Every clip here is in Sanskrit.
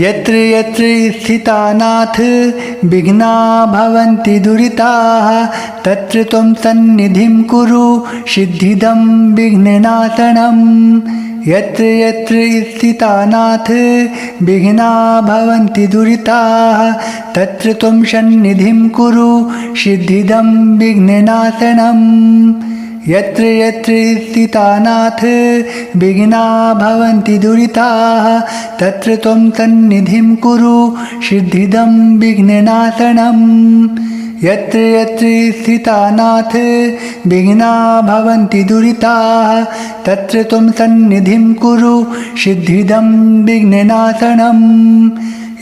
यत्र यत्र स्थितानाथ विघ्ना भवन्ति दुरिताः तत्र त्वं सन्निधिं कुरु सिद्धिदं विघ्ननाशनम्। यत्र यत्र स्थितानाथ विघ्ना भवन्ति दुरिताः तत्र त्वं सन्निधिं कुरु सिद्धिदं विघ्ननाशनम्। यत्र यत्र स्थितानाथ विघ्ना भवन्ति दुरिताः तत्र त्वं सन्निधिं कुरु सिद्धिदं विघ्ननाशनम्। यत्र यत्र स्थितानाथ विघ्ना भवन्ति दुरिताः तत्र त्वं सन्निधिं कुरु सिद्धिदं विघ्ननाशनम्।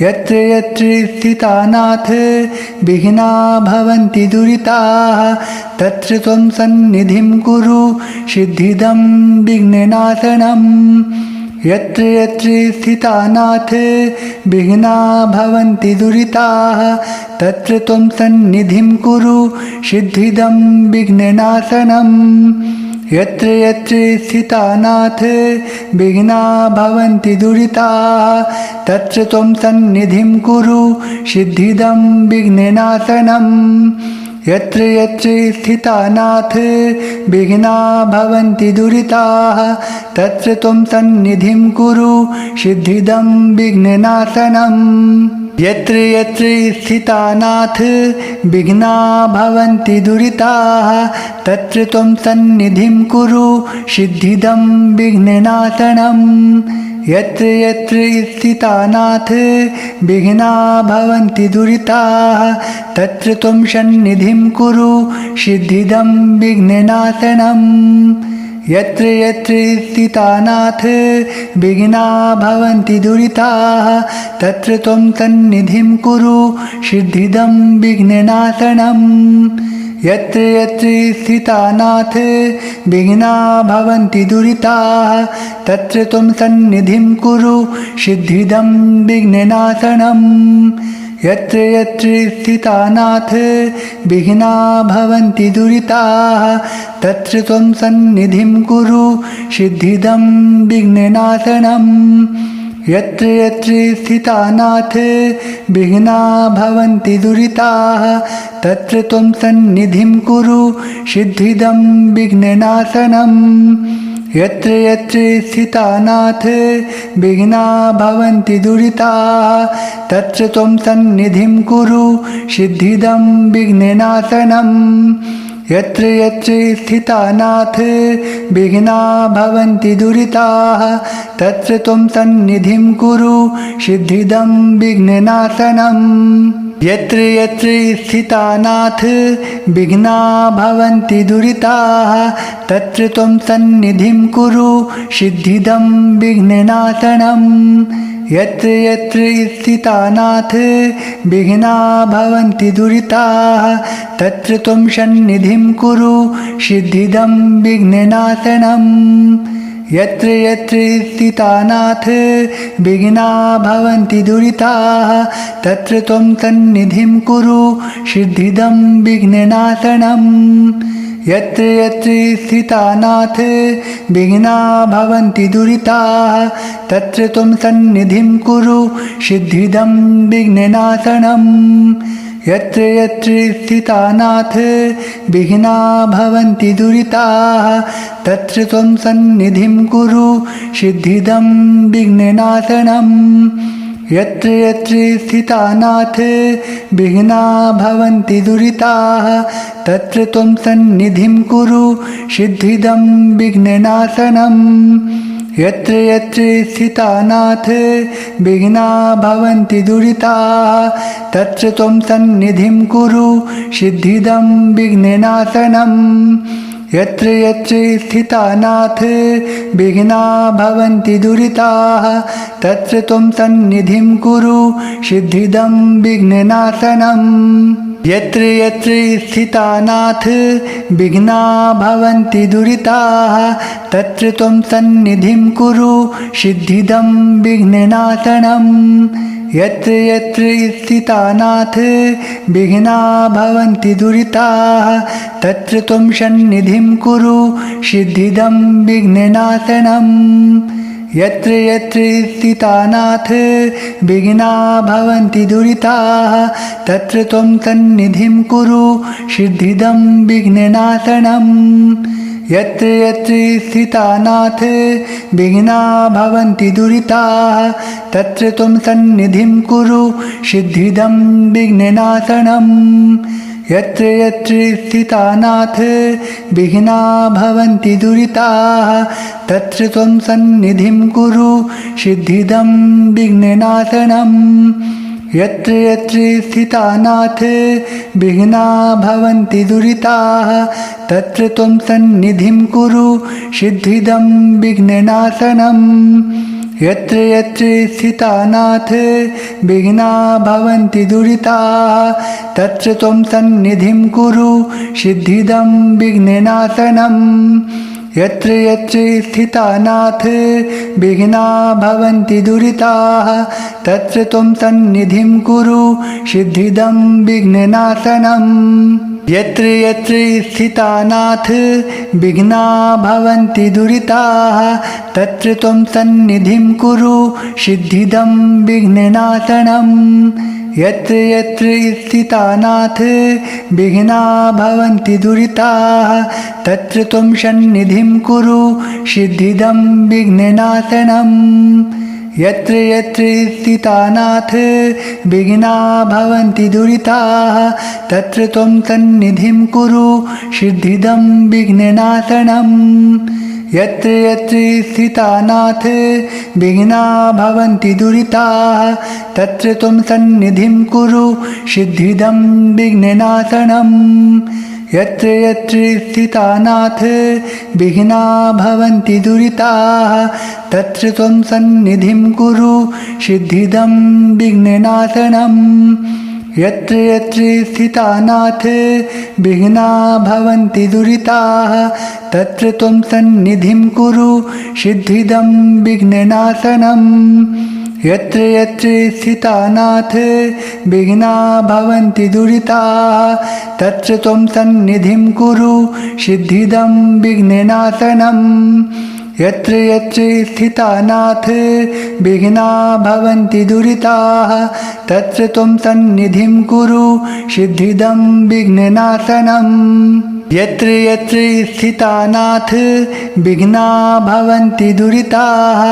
यत्र यत्र स्थितानाथ विघ्ना भवन्ति दुरिताः तत्र त्वं सन्निधिं कुरु सिद्धिदं विघ्ननाशनम्। यत्र यत्र स्थितानाथ विघ्ना भवन्ति दुरिताः तत्र त्वं सन्निधिं कुरु सिद्धिदं विघ्ननाशनम्। यत्र यत्र स्थितानाथ विघ्ना भवन्ति दुरिताः तत्र त्वं सन्निधिं कुरु सिद्धिदं विघ्ननाशनम्। यत्र यत्र स्थितानाथ विघ्ना भवन्ति दुरिताः तत्र त्वं सन्निधिं कुरु सिद्धिदं विघ्ननाशनम्। यत्र यत्र स्थितानाथ विघ्ना भवन्ति दुरिताः तत्र त्वं सन्निधिं कुरु सिद्धिदं विघ्ननाशनम्। यत्र यत्र स्थितानाथ विघ्ना भवन्ति दुरिताः तत्र त्वं सन्निधिं कुरु सिद्धिदं विघ्ननाशनम्। यत्र यत्र स्थितानाथ विघ्ना भवन्ति दुरिताः तत्र त्वं सन्निधिं कुरु सिद्धिदं विघ्ननाशनम्। यत्र यत्र स्थितानाथ विघ्ना भवन्ति दुरिताः तत्र त्वं सन्निधिं कुरु सिद्धिदं विघ्ननाशनम्। यत्र यत्र स्थितानाथ विघ्ना भवन्ति दुरिताः तत्र त्वं सन्निधिं कुरु सिद्धिदं विघ्ननाशनम्। यत्र यत्र स्थितानाथ विघ्ना भवन्ति दुरिताः तत्र त्वं सन्निधिं कुरु सिद्धिदं विघ्ननाशनम्। यत्र यत्र स्थितानाथ विघ्ना भवन्ति दुरिताः तत्र त्वं सन्निधिं कुरु सिद्धिदं विघ्ननाशनम्। यत्र यत्र स्थितानाथ विघ्ना भवन्ति दुरिताः तत्र त्वं सन्निधिं कुरु सिद्धिदं विघ्ननाशनम्। यत्र यत्र स्थितानाथ विघ्ना भवन्ति दुरिताः तत्र त्वं सन्निधिं कुरु सिद्धिदं विघ्ननाशनम्। यत्र यत्र स्थितानाथ विघ्ना भवन्ति दुरिताः तत्र त्वं सन्निधिं कुरु सिद्धिदं विघ्ननाशनम्। यत्र यत्र स्थितानाथ विघ्ना भवन्ति दुरिताः तत्र त्वं सन्निधिं कुरु सिद्धिदं विघ्ननाशनम्। यत्र यत्र स्थितानाथ विघ्ना भवन्ति दुरिताः तत्र त्वं सन्निधिं कुरु सिद्धिदं विघ्ननाशनम्। यत्र यत्र स्थितानाथ विघ्ना भवन्ति दुरिताः तत्र त्वं सन्निधिं कुरु सिद्धिदं विघ्ननाशनम्। यत्र यत्र स्थितानाथ विघ्ना भवन्ति दुरिताः तत्र त्वं सन्निधिं कुरु सिद्धिदं विघ्ननाशनम्। यत्र यत्र स्थितानाथ विघ्ना भवन्ति दुरिताः तत्र त्वं सन्निधिं कुरु सिद्धिदं विघ्ननाशनम्। यत्र यत्र स्थितानाथ विघ्ना भवन्ति दुरिताः तत्र त्वं सन्निधिं कुरु सिद्धिदं विघ्ननाशनम्। यत्र यत्र स्थितानाथ विघ्ना भवन्ति दुरिताः तत्र त्वं सन्निधिं कुरु सिद्धिदं विघ्ननाशनम्। यत्र यत्र स्थितानाथ विघ्ना भवन्ति दुरिताः तत्र त्वं सन्निधिं कुरु सिद्धिदं विघ्ननाशनम्। यत्र यत्र स्थितानाथ विघ्ना भवन्ति दुरिताः तत्र त्वं सन्निधिं कुरु सिद्धिदं विघ्ननाशनम् यत्र यत्र स्थितानाथ विघ्ना भवन्ति दुरिताः तत्र त्वं सन्निधिं कुरु सिद्धिदं विघ्ननाशनम् यत्र यत्र स्थितानाथ विघ्ना भवन्ति दुरिताः तत्र त्वं सन्निधिं कुरु सिद्धिदं विघ्ननाशनम् यत्र यत्र स्थितानाथ विघ्ना भवन्ति दुरिताः तत्र त्वं सन्निधिं कुरु सिद्धिदं विघ्ननाशनम् यत्र यत्र स्थितानाथ विघ्ना भवन्ति दुरिताः तत्र त्वं सन्निधिं कुरु सिद्धिदं विघ्ननाशनम् यत्र यत्र स्थितानाथ विघ्ना भवन्ति दुरिताः तत्र त्वं सन्निधिं कुरु सिद्धिदं विघ्ननाशनम् यत्र यत्र स्थितानाथ विघ्ना भवन्ति दुरिताः तत्र त्वं सन्निधिं कुरु सिद्धिदं विघ्ननाशनम् यत्र यत्र स्थितानाथ विघ्ना भवन्ति दुरिताः तत्र त्वं सन्निधिं कुरु सिद्धिदं विघ्ननाशनम् यत्र यत्र स्थितानाथ विघ्ना भवन्ति दुरिताः तत्र त्वं सन्निधिं कुरु सिद्धिदं विघ्ननाशनम् यत्र यत्र स्थितानाथ विघ्ना भवन्ति दुरिताः तत्र त्वं सन्निधिं कुरु सिद्धिदं विघ्ननाशनम् यत्र यत्र स्थितानाथ विघ्ना भवन्ति दुरिताः तत्र त्वं सन्निधिं कुरु सिद्धिदं विघ्ननाशनम् यत्र यत्र स्थितानाथ विघ्ना भवन्ति दुरिताः तत्र त्वं सन्निधिं कुरु सिद्धिदं विघ्ननाशनम् यत्र यत्र स्थितानाथ विघ्ना भवन्ति दुरिताः तत्र त्वं सन्निधिं कुरु सिद्धिदं विघ्ननाशनम् यत्र यत्र स्थितानाथ विघ्ना भवन्ति दुरिताः तत्र त्वं सन्निधिं कुरु सिद्धिदं विघ्ननाशनम् यत्र यत्र स्थितानाथ विघ्ना भवन्ति दुरिताः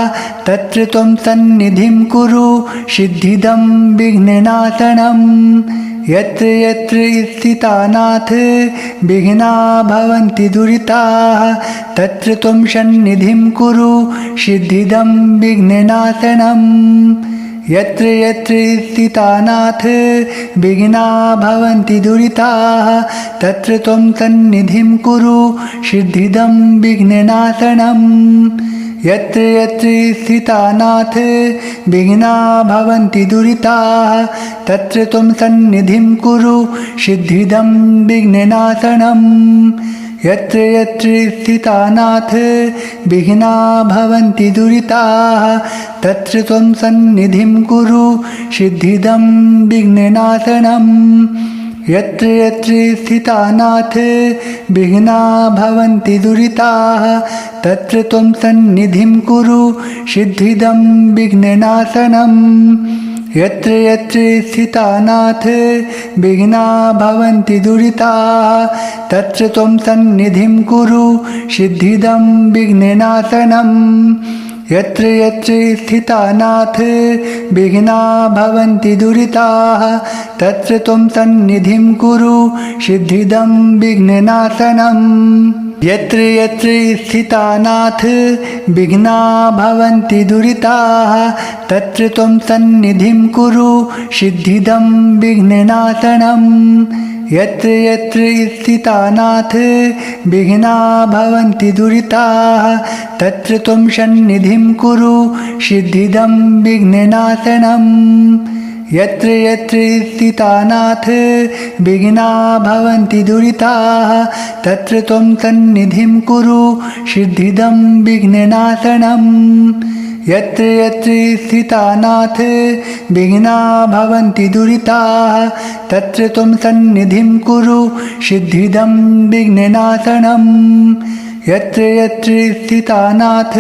तत्र त्वं सन्निधिं कुरु सिद्धिदं विघ्ननाशनम् यत्र यत्र स्थितानाथ विघ्ना भवन्ति दुरिताः तत्र त्वं सन्निधिं कुरु सिद्धिदं विघ्ननाशनम् यत्र यत्र स्थितानाथ विघ्ना भवन्ति दुरिताः तत्र त्वं सन्निधिं कुरु सिद्धिदं विघ्ननाशनम् यत्र यत्र स्थितानाथ विघ्ना भवन्ति दुरिताः तत्र त्वं सन्निधिं कुरु सिद्धिदं विघ्ननाशनम् यत्र यत्र स्थितानाथ विघ्ना भवन्ति दुरिताः तत्र त्वं सन्निधिं कुरु सिद्धिदं विघ्ननाशनम् यत्र यत्र स्थितानाथ विघ्ना भवन्ति दुरिताः तत्र त्वं सन्निधिं कुरु सिद्धिदं विघ्ननाशनम् यत्र यत्र स्थितानाथ विघ्ना भवन्ति दुरिताः तत्र त्वं सन्निधिं कुरु सिद्धिदं विघ्ननाशनम् यत्र यत्र स्थितानाथ विघ्ना भवन्ति दुरिताः तत्र त्वं सन्निधिं कुरु सिद्धिदं विघ्ननाशनम् यत्र यत्र स्थितानाथ विघ्ना भवन्ति दुरिताः तत्र त्वं सन्निधिं कुरु सिद्धिदं विघ्ननाशनम् यत्र यत्र स्थितानाथ विघ्ना भवन्ति दुरिताः तत्र त्वं सन्निधिं कुरु सिद्धिदं विघ्ननाशनम् यत्र यत्र स्थितानाथ विघ्ना भवन्ति दुरिताः तत्र त्वं सन्निधिं कुरु सिद्धिदं विघ्ननाशनम् यत्र यत्र स्थितानाथ विघ्ना भवन्ति दुरिताः तत्र त्वं सन्निधिं कुरु सिद्धिदं विघ्ननाशनम् यत्र यत्र स्थितानाथ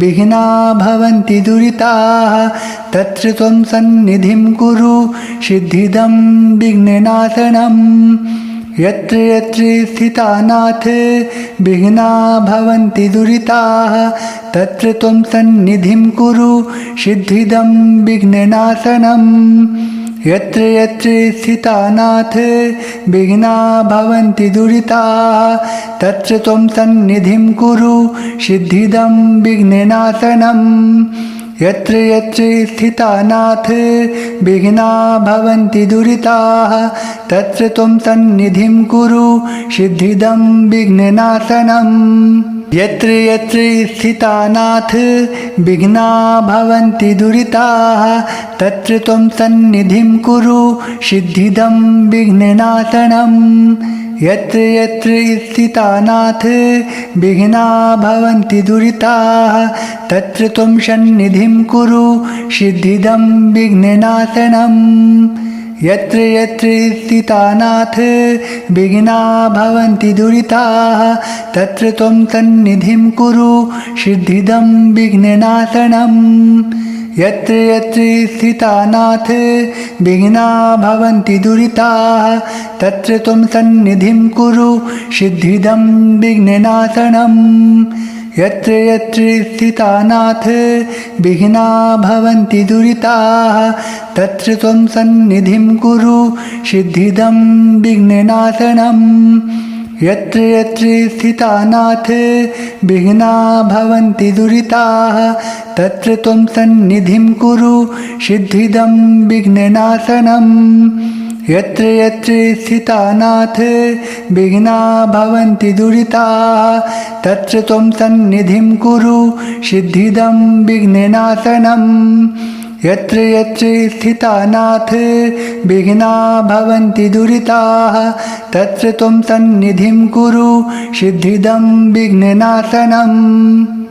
विघ्ना भवन्ति दुरिताः तत्र त्वं सन्निधिं कुरु सिद्धिदं विघ्ननाशनम् यत्र यत्र स्थितानाथ विघ्ना भवन्ति दुरिताः तत्र त्वं सन्निधिं कुरु सिद्धिदं विघ्ननाशनम् यत्र यत्र स्थितानाथ विघ्ना भवन्ति दुरिताः तत्र त्वं सन्निधिं कुरु सिद्धिदं विघ्ननाशनम् यत्र यत्र स्थितानाथ विघ्ना भवन्ति दुरिताः तत्र त्वं सन्निधिं कुरु सिद्धिदं विघ्ननाशनम् यत्र यत्र स्थितानाथ विघ्ना भवन्ति दुरिताः तत्र त्वं सन्निधिं कुरु सिद्धिदं विघ्ननाशनम् यत्र यत्र स्थितानाथ विघ्ना भवन्ति दुरिताः तत्र त्वं सन्निधिं कुरु सिद्धिदं विघ्ननाशनम् यत्र यत्र स्थितानाथ विघ्ना भवन्ति दुरिताः तत्र त्वं सन्निधिं कुरु सिद्धिदं विघ्ननाशनम् यत्र यत्र स्थितानाथ विघ्ना भवन्ति दुरिताः तत्र त्वं सन्निधिं कुरु सिद्धिदं विघ्ननाशनम् यत्र यत्र स्थितानाथ विघ्ना भवन्ति दुरिताः तत्र त्वं सन्निधिं कुरु सिद्धिदं विघ्ननाशनम् यत्र यत्र स्थितानाथ विघ्ना भवन्ति दुरिताः तत्र त्वं सन्निधिं कुरु सिद्धिदं विघ्ननाशनम् यत्र यत्र स्थितानाथ विघ्ना भवन्ति दुरिताः तत्र त्वं सन्निधिं कुरु सिद्धिदं विघ्ननाशनम् यत्र यत्र स्थितानाथ विघ्ना भवन्ति दुरिताः तत्र त्वं सन्निधिं कुरु सिद्धिदं विघ्ननाशनम्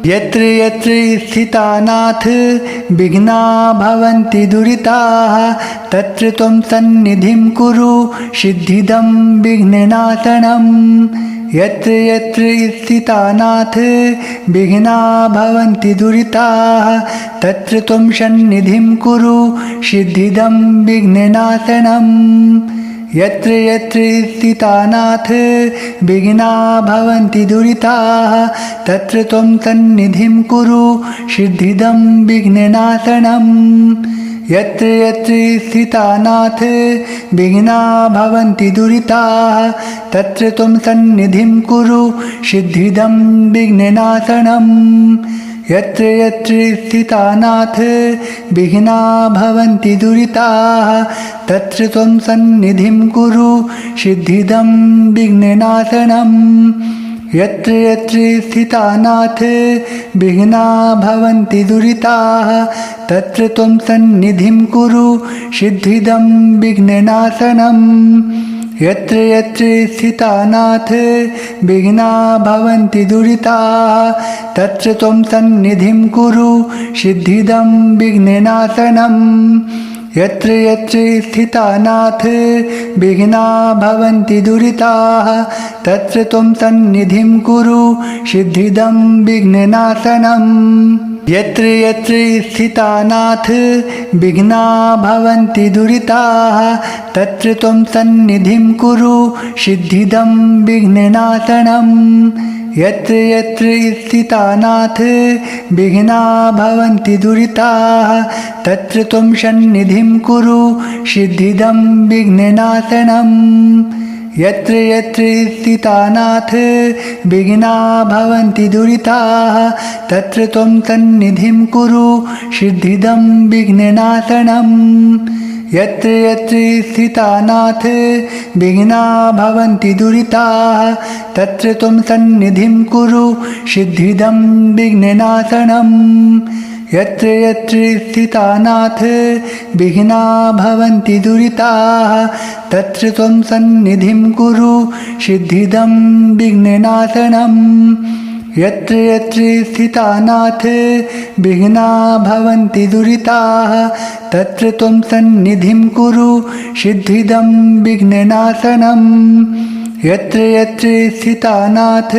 यत्र यत्र स्थितानाथ विघ्ना भवन्ति दुरिताः तत्र त्वं सन्निधिं कुरु सिद्धिदं विघ्ननाशनम् यत्र यत्र स्थितानाथ विघ्ना भवन्ति दुरिताः तत्र त्वं सन्निधिं कुरु सिद्धिदं विघ्ननाशनम् यत्र यत्र स्थितानाथ विघ्ना भवन्ति दुरिताः तत्र त्वं सन्निधिं कुरु सिद्धिदं विघ्ननाशनम् यत्र यत्र स्थितानाथ विघ्ना भवन्ति दुरिताः तत्र त्वं सन्निधिं कुरु सिद्धिदं विघ्ननाशनम् यत्र यत्र स्थितानाथ विघ्ना भवन्ति दुरिताः तत्र त्वं सन्निधिं कुरु सिद्धिदं विघ्ननाशनम् यत्र यत्र स्थितानाथ विघ्ना भवन्ति दुरिताः तत्र त्वं सन्निधिं कुरु सिद्धिदं विघ्ननाशनम् यत्र यत्र स्थितानाथ विघ्ना भवन्ति दुरिताः तत्र त्वं सन्निधिं कुरु सिद्धिदं विघ्ननाशनम् यत्र यत्र स्थितानाथ विघ्ना भवन्ति दुरिताः तत्र त्वं सन्निधिं कुरु सिद्धिदं विघ्ननाशनम् यत्र यत्र स्थितानाथ विघ्ना भवन्ति दुरिताः तत्र त्वं सन्निधिं कुरु सिद्धिदं विघ्ननाशनम् यत्र यत्र स्थितानाथ विघ्ना भवन्ति दुरिताः तत्र त्वं सन्निधिं कुरु सिद्धिदं विघ्ननाशनम् यत्र यत्र स्थितानाथ विघ्ना भवन्ति दुरिताः तत्र त्वं सन्निधिं कुरु सिद्धिदं विघ्ननाशनम् यत्र यत्र स्थितानाथ विघ्ना भवन्ति दुरिताः तत्र त्वं सन्निधिं कुरु सिद्धिदं विघ्ननाशनम् यत्र यत्र स्थितानाथ विघ्ना भवन्ति दुरिताः तत्र त्वं सन्निधिं कुरु सिद्धिदं विघ्ननाशनम् यत्र यत्र स्थितानाथ विघ्ना भवन्ति दुरिताः तत्र त्वं सन्निधिं कुरु सिद्धिदं विघ्ननाशनम् यत्र यत्र स्थितानाथ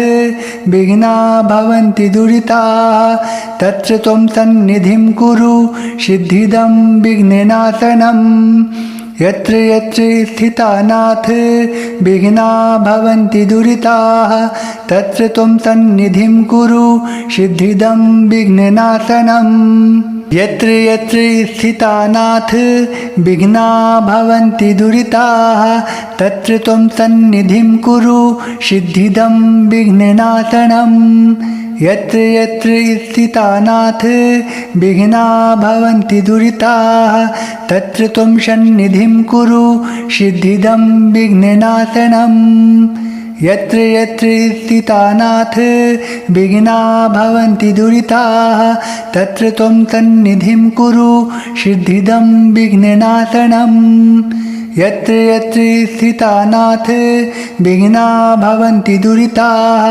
विघ्ना भवन्ति दुरिताः तत्र त्वं सन्निधिं कुरु सिद्धिदं विघ्ननाशनम् यत्र यत्र स्थितानाथ विघ्ना भवन्ति दुरिताः तत्र त्वं सन्निधिं कुरु सिद्धिदं विघ्ननाशनम् यत्र यत्र स्थितानाथ विघ्ना भवन्ति दुरिताः तत्र त्वं सन्निधिं कुरु सिद्धिदं विघ्ननाशनम् यत्र यत्र स्थितानाथ विघ्ना भवन्ति दुरिताः तत्र त्वं सन्निधिं कुरु सिद्धिदं विघ्ननाशनम् यत्र यत्र स्थितानाथ विघ्ना भवन्ति दुरिताः तत्र त्वं सन्निधिं कुरु सिद्धिदं विघ्ननाशनम् यत्र यत्र स्थितानाथ विघ्ना भवन्ति दुरिताः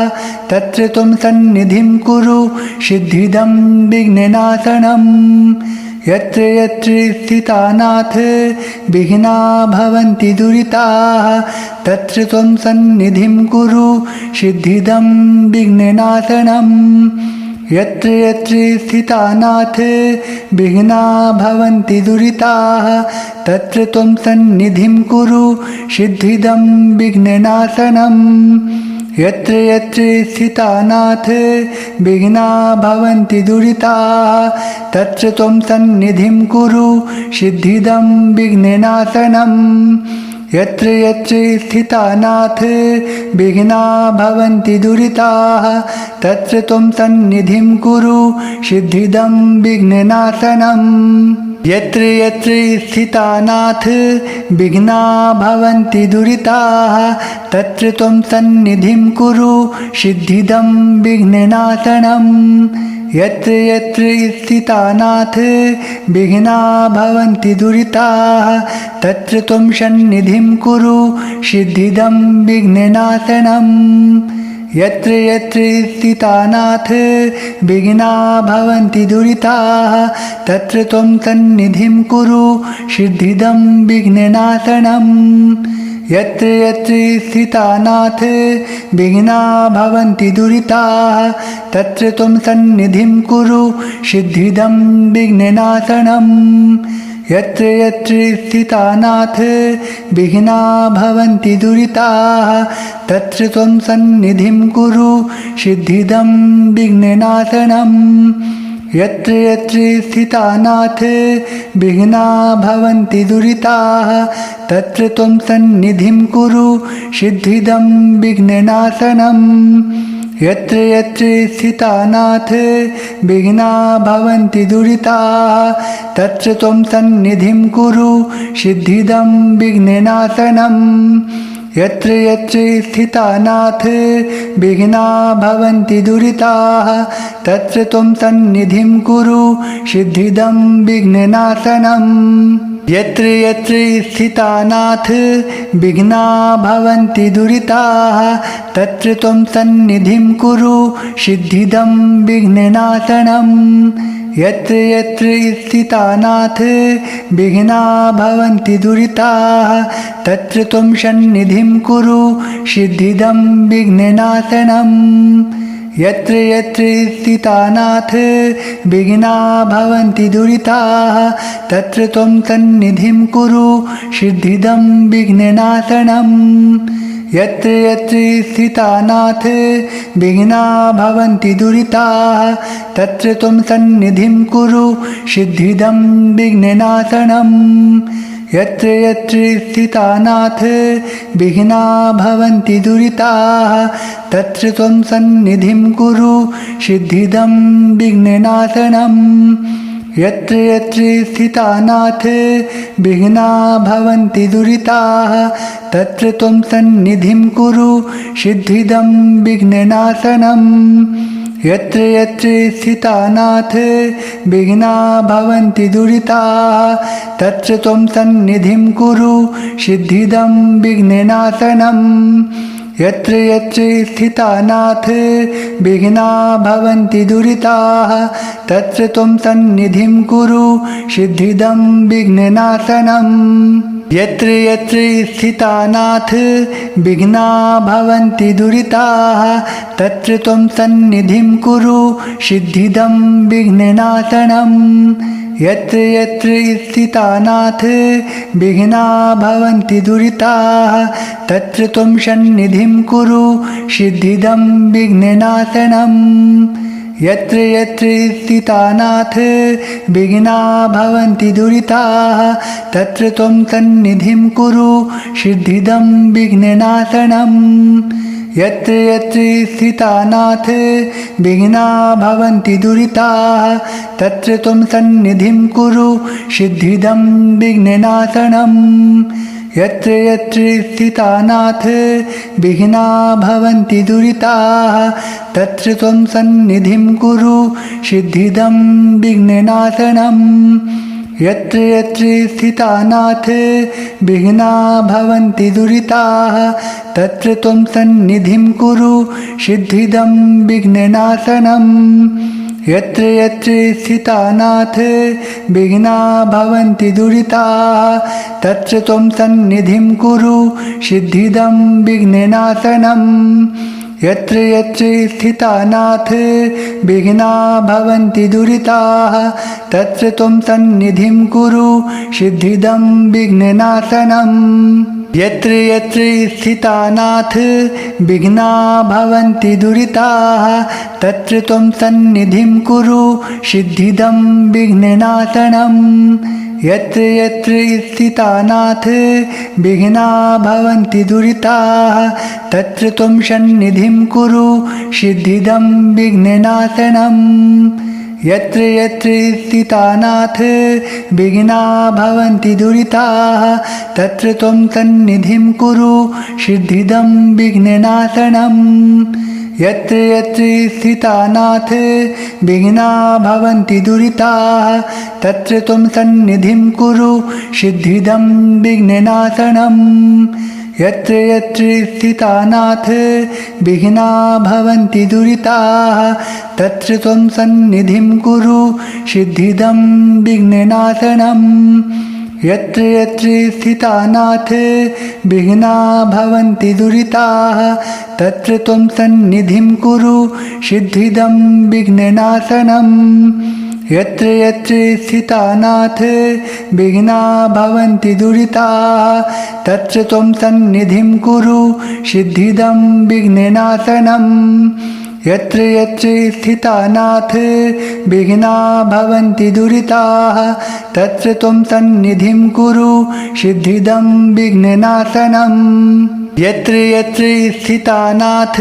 तत्र त्वं सन्निधिं कुरु सिद्धिदं विघ्ननाशनम् यत्र यत्र स्थितानाथ विघ्ना भवन्ति दुरिताः तत्र त्वं सन्निधिं कुरु सिद्धिदं विघ्ननाशनम् यत्र यत्र स्थितानाथ विघ्ना भवन्ति दुरिताः तत्र त्वं सन्निधिं कुरु सिद्धिदं विघ्ननाशनम् यत्र यत्र स्थितानाथ विघ्ना भवन्ति दुरिताः तत्र त्वं सन्निधिं कुरु सिद्धिदं विघ्ननाशनम् यत्र यत्र स्थितानाथ विघ्ना भवन्ति दुरिताः तत्र त्वं सन्निधिं कुरु सिद्धिदं विघ्ननाशनम् यत्र यत्र स्थितानाथ विघ्ना भवन्ति दुरिताः तत्र त्वं सन्निधिं कुरु सिद्धिदं विघ्ननाशनम् यत्र यत्र स्थितानाथ विघ्ना भवन्ति दुरिताः तत्र त्वं सन्निधिं कुरु सिद्धिदं विघ्ननाशनम् यत्र यत्र स्थितानाथ विघ्ना भवन्ति दुरिताः तत्र त्वं सन्निधिं कुरु सिद्धिदं विघ्ननाशनम् यत्र यत्र स्थितानाथ विघ्ना भवन्ति दुरिताः तत्र त्वं सन्निधिं कुरु सिद्धिदं विघ्ननाशनम् यत्र यत्र स्थितानाथ विघ्ना भवन्ति दुरिताः तत्र त्वं सन्निधिं कुरु सिद्धिदं विघ्ननाशनम् यत्र यत्र स्थितानाथ विघ्ना भवन्ति दुरिताः तत्र त्वं सन्निधिं कुरु सिद्धिदं विघ्ननाशनम् यत्र यत्र स्थितानाथ विघ्ना भवन्ति दुरिताः तत्र त्वं सन्निधिं कुरु सिद्धिदं विघ्ननाशनम् यत्र यत्र स्थितानाथ विघ्ना भवन्ति दुरिताः तत्र त्वं सन्निधिं कुरु सिद्धिदं विघ्ननाशनम् यत्र यत्र स्थितानाथ विघ्ना भवन्ति दुरिताः तत्र त्वं सन्निधिं कुरु सिद्धिदं विघ्ननाशनम् यत्र यत्र स्थितानाथ विघ्ना भवन्ति दुरिताः तत्र त्वं सन्निधिं कुरु सिद्धिदं विघ्ननाशनम् यत्र यत्र स्थितानाथ विघ्ना भवन्ति दुरिताः तत्र त्वं सन्निधिं कुरु सिद्धिदं विघ्ननाशनम् यत्र यत्र स्थितानाथ विघ्ना भवन्ति दुरिताः तत्र त्वं सन्निधिं कुरु सिद्धिदं विघ्ननाशनम् यत्र यत्र स्थितानाथ विघ्ना भवन्ति दुरिताः तत्र त्वं सन्निधिं कुरु सिद्धिदं विघ्ननाशनम् यत्र यत्र स्थितानाथ विघ्ना भवन्ति दुरिताः तत्र त्वं सन्निधिं कुरु सिद्धिदं विघ्ननाशनम् यत्र यत्र स्थितानाथ विघ्ना भवन्ति दुरिताः तत्र त्वं सन्निधिं कुरु सिद्धिदं विघ्ननाशनम् यत्र यत्र स्थितानाथ विघ्ना भवन्ति दुरिताः तत्र त्वं सन्निधिं कुरु सिद्धिदं विघ्ननाशनम् यत्र यत्र स्थितानाथ विघ्ना भवन्ति दुरिताः तत्र त्वं सन्निधिं कुरु सिद्धिदं विघ्ननाशनम् यत्र यत्र स्थितानाथ विघ्ना भवन्ति दुरिताः तत्र त्वं सन्निधिं कुरु सिद्धिदं विघ्ननाशनम् यत्र यत्र स्थितानाथ विघ्ना भवन्ति दुरिताः तत्र त्वं सन्निधिं कुरु सिद्धिदं विघ्ननाशनम् यत्र यत्र स्थितानाथ विघ्ना भवन्ति दुरिताः तत्र त्वं सन्निधिं कुरु सिद्धिदं विघ्ननाशनम् यत्र यत्र स्थितानाथ विघ्ना भवन्ति दुरिताः तत्र त्वं सन्निधिं कुरु सिद्धिदं विघ्ननाशनम् यत्र यत्र स्थितानाथ विघ्ना भवन्ति दुरिताः तत्र त्वं सन्निधिं कुरु सिद्धिदं विघ्ननाशनम् यत्र यत्र स्थितानाथ विघ्ना भवन्ति दुरिताः तत्र त्वं सन्निधिं कुरु सिद्धिदं विघ्ननाशनम् यत्र यत्र स्थितानाथ विघ्ना भवन्ति दुरिताः तत्र त्वं सन्निधिं कुरु सिद्धिदं विघ्ननाशनम् यत्र यत्र स्थितानाथ विघ्ना भवन्ति दुरिताः तत्र त्वं सन्निधिं कुरु सिद्धिदं विघ्ननाशनम् यत्र यत्र स्थितानाथ विघ्ना भवन्ति दुरिताः तत्र त्वं सन्निधिं कुरु सिद्धिदं विघ्ननाशनम् यत्र यत्र स्थितानाथ विघ्ना भवन्ति दुरिताः तत्र त्वं सन्निधिं कुरु सिद्धिदं विघ्ननाशनम् यत्र यत्र स्थितानाथ विघ्ना भवन्ति दुरिताः तत्र त्वं सन्निधिं कुरु सिद्धिदं विघ्ननाशनम् यत्र यत्र स्थितानाथ विघ्ना भवन्ति दुरिताः तत्र त्वं सन्निधिं कुरु सिद्धिदं विघ्ननाशनम् यत्र यत्र स्थितानाथ विघ्ना भवन्ति दुरिताः तत्र त्वं सन्निधिं कुरु सिद्धिदं विघ्ननाशनम् यत्र यत्र स्थितानाथ विघ्ना भवन्ति दुरिताः तत्र त्वं सन्निधिं कुरु सिद्धिदं विघ्ननाशनम् यत्र यत्र स्थितानाथ विघ्ना भवन्ति दुरिताः तत्र त्वं सन्निधिं कुरु सिद्धिदं विघ्ननाशनम् यत्र यत्र स्थितानाथ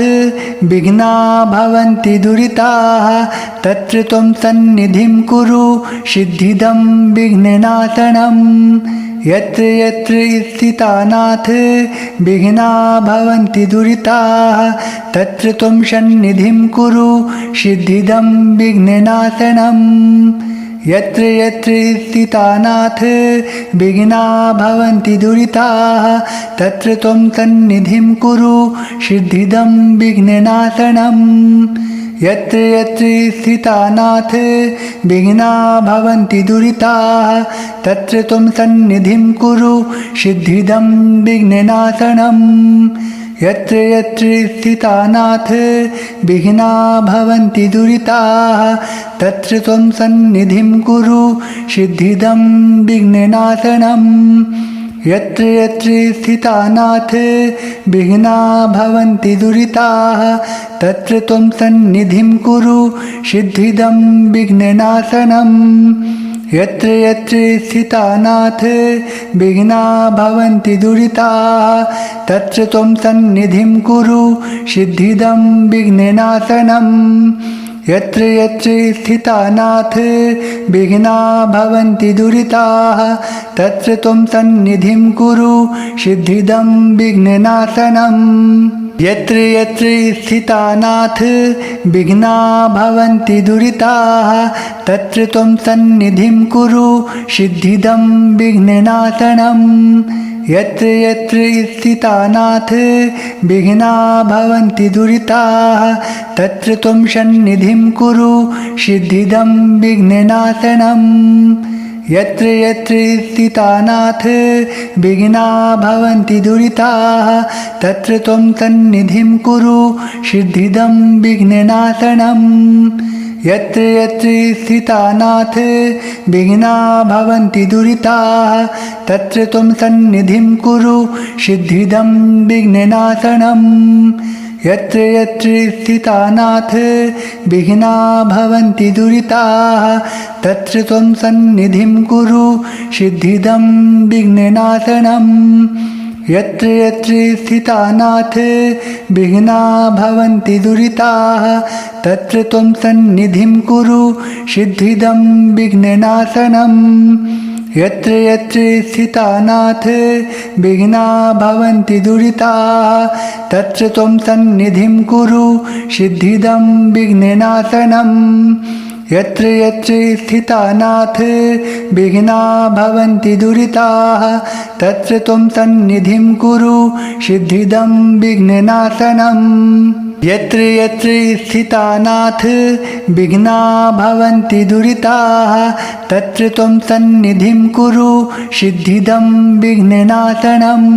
विघ्ना भवन्ति दुरिताः तत्र त्वं सन्निधिं कुरु सिद्धिदं विघ्ननाशनम् यत्र यत्र स्थितानाथ विघ्ना भवन्ति दुरिताः तत्र त्वं सन्निधिं कुरु सिद्धिदं विघ्ननाशनम् यत्र यत्र स्थितानाथ विघ्ना भवन्ति दुरिताः तत्र त्वं सन्निधिं कुरु सिद्धिदं विघ्ननाशनम् यत्र यत्र स्थितानाथ विघ्ना भवन्ति दुरिताः तत्र त्वं सन्निधिं कुरु सिद्धिदं विघ्ननाशनम् यत्र यत्र स्थितानाथ विघ्ना भवन्ति दुरिताः तत्र त्वं सन्निधिं कुरु सिद्धिदं विघ्ननाशनम् यत्र यत्र स्थितानाथ विघ्ना भवन्ति दुरिताः तत्र त्वं सन्निधिं कुरु सिद्धिदं विघ्ननाशनम् यत्र यत्र स्थितानाथ विघ्ना भवन्ति दुरिताः तत्र त्वं सन्निधिं कुरु सिद्धिदं विघ्ननाशनम् यत्र यत्र स्थितानाथ विघ्ना भवन्ति दुरिताः तत्र त्वं सन्निधिं कुरु सिद्धिदं विघ्ननाशनम् यत्र यत्र स्थितानाथ विघ्ना भवन्ति दुरिताः तत्र त्वं सन्निधिं कुरु सिद्धिदं विघ्ननाशनम् यत्र यत्र स्थितानाथ विघ्ना भवन्ति दुरिताः तत्र त्वं सन्निधिं कुरु सिद्धिदं विघ्ननाशनम् यत्र यत्र स्थितानाथ विघ्ना भवन्ति दुरिताः तत्र त्वं सन्निधिं कुरु सिद्धिदं विघ्ननाशनम् यत्र यत्र स्थितानाथ विघ्ना भवन्ति दुरिताः तत्र त्वं सन्निधिं कुरु सिद्धिदं विघ्ननाशनम् यत्र यत्र स्थितानाथ विघ्ना भवन्ति दुरिताः तत्र त्वं सन्निधिं कुरु सिद्धिदं विघ्ननाशनम् यत्र यत्र स्थितानाथ विघ्ना भवन्ति दुरिताः तत्र त्वं सन्निधिं कुरु सिद्धिदं विघ्ननाशनम् यत्र यत्र स्थितानाथ विघ्ना भवन्ति दुरिताः तत्र त्वं सन्निधिं कुरु सिद्धिदं विघ्ननाशनम् यत्र यत्र स्थितानाथ विघ्ना भवन्ति दुरिताः तत्र त्वं सन्निधिं कुरु सिद्धिदं विघ्ननाशनम् यत्र यत्र स्थितानाथ विघ्ना भवन्ति दुरिताः तत्र त्वं सन्निधिं कुरु सिद्धिदं विघ्ननाशनम्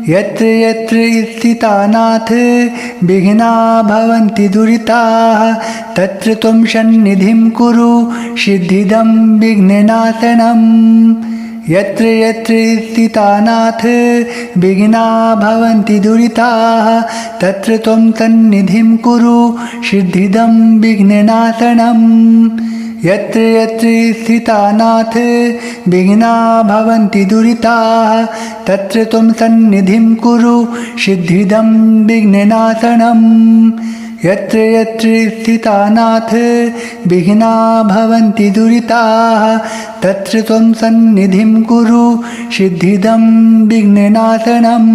यत्र यत्र स्थितानाथ विघ्ना भवन्ति दुरिताः तत्र त्वं सन्निधिं कुरु सिद्धिदं विघ्ननाशनम् यत्र यत्र स्थितानाथ विघ्ना भवन्ति दुरिताः तत्र त्वं सन्निधिं कुरु सिद्धिदं विघ्ननाशनम् यत्र यत्र स्थितानाथ विघ्ना भवन्ति दुरिताः तत्र त्वं सन्निधिं कुरु सिद्धिदं विघ्ननाशनम् यत्र यत्र स्थितानाथ विघ्ना भवन्ति दुरिताः तत्र त्वं सन्निधिं कुरु सिद्धिदं विघ्ननाशनम्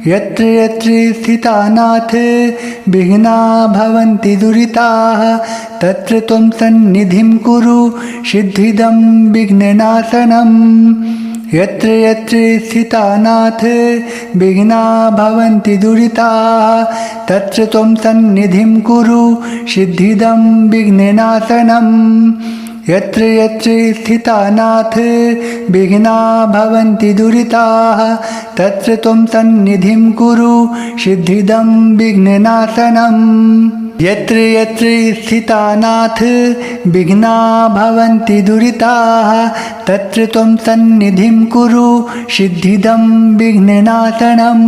यत्र यत्र स्थितानाथ विघ्ना भवन्ति दुरिताः तत्र त्वं सन्निधिं कुरु सिद्धिदं विघ्ननाशनम् यत्र यत्र स्थितानाथ विघ्ना भवन्ति दुरिताः तत्र त्वं सन्निधिं कुरु सिद्धिदं विघ्ननाशनम् यत्र यत्र स्थितानाथ विघ्ना भवन्ति दुरिताः तत्र त्वं सन्निधिं कुरु सिद्धिदं विघ्ननाशनम् यत्र यत्र स्थितानाथ विघ्ना भवन्ति दुरिताः तत्र त्वं सन्निधिं कुरु सिद्धिदं विघ्ननाशनम्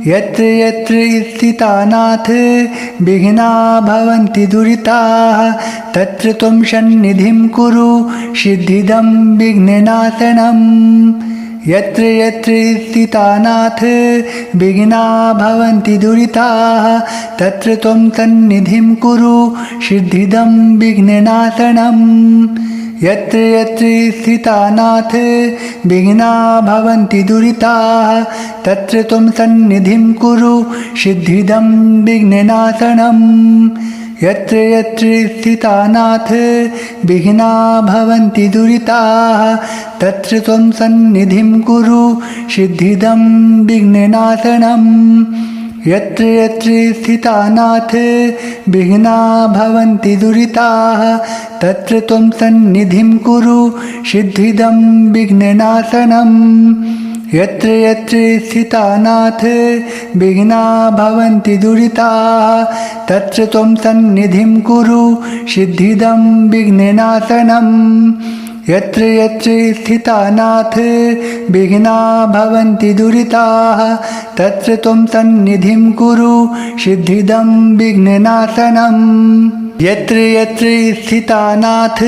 यत्र यत्र स्थितानाथ विघ्ना भवन्ति दुरिताः तत्र त्वं सन्निधिं कुरु सिद्धिदं विघ्ननाशनम् यत्र यत्र स्थितानाथ विघ्ना भवन्ति दुरिताः तत्र त्वं सन्निधिं कुरु सिद्धिदं विघ्ननाशनम् यत्र यत्र स्थितानाथ विघ्ना भवन्ति दुरिताः तत्र त्वं सन्निधिं कुरु सिद्धिदं विघ्ननाशनम् यत्र यत्र स्थितानाथ विघ्ना भवन्ति दुरिताः तत्र त्वं सन्निधिं कुरु सिद्धिदं विघ्ननाशनम् यत्र यत्र स्थितानाथ विघ्ना भवन्ति दुरिताः तत्र त्वं सन्निधिं कुरु सिद्धिदं विघ्ननाशनम् यत्र यत्र स्थितानाथ विघ्ना भवन्ति दुरिताः तत्र त्वं सन्निधिं कुरु सिद्धिदं विघ्ननाशनम् यत्र यत्र स्थितानाथ विघ्ना भवन्ति दुरिताः तत्र त्वं सन्निधिं कुरु सिद्धिदं विघ्ननाशनम् यत्र यत्र स्थितानाथ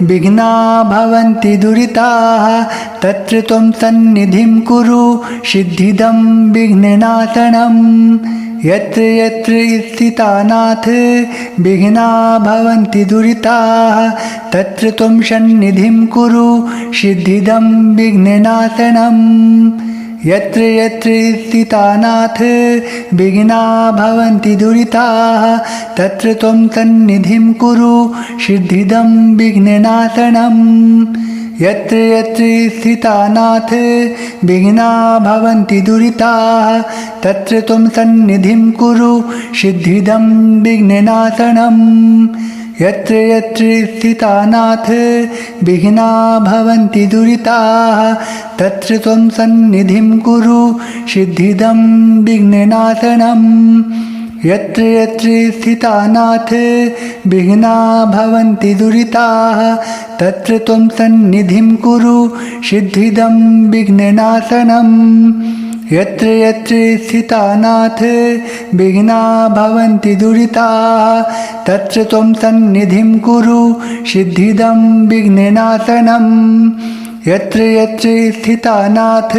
विघ्ना भवन्ति दुरिताः तत्र त्वं सन्निधिं कुरु सिद्धिदं विघ्ननाशनम् यत्र यत्र स्थितानाथ विघ्ना भवन्ति दुरिताः तत्र त्वं सन्निधिं कुरु सिद्धिदं विघ्ननाशनम् यत्र यत्र स्थितानाथ विघ्ना भवन्ति दुरिताः तत्र त्वं सन्निधिं कुरु सिद्धिदं विघ्ननाशनम् यत्र यत्र स्थितानाथ विघ्ना भवन्ति दुरिताः तत्र त्वं सन्निधिं कुरु सिद्धिदं विघ्ननाशनम् यत्र यत्र स्थितानाथ विघ्ना भवन्ति दुरिताः तत्र त्वं सन्निधिं कुरु सिद्धिदं विघ्ननाशनम् यत्र यत्र स्थितानाथ विघ्ना भवन्ति दुरिताः तत्र त्वं सन्निधिं कुरु सिद्धिदं विघ्ननाशनम् यत्र यत्र स्थितानाथ विघ्ना भवन्ति दुरिताः तत्र त्वं सन्निधिं कुरु सिद्धिदं विघ्ननाशनम् यत्र यत्र स्थितानाथ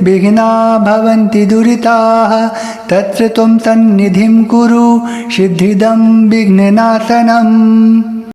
विघ्ना भवन्ति दुरिताः तत्र त्वं सन्निधिं कुरु सिद्धिदं विघ्ननाशनम्।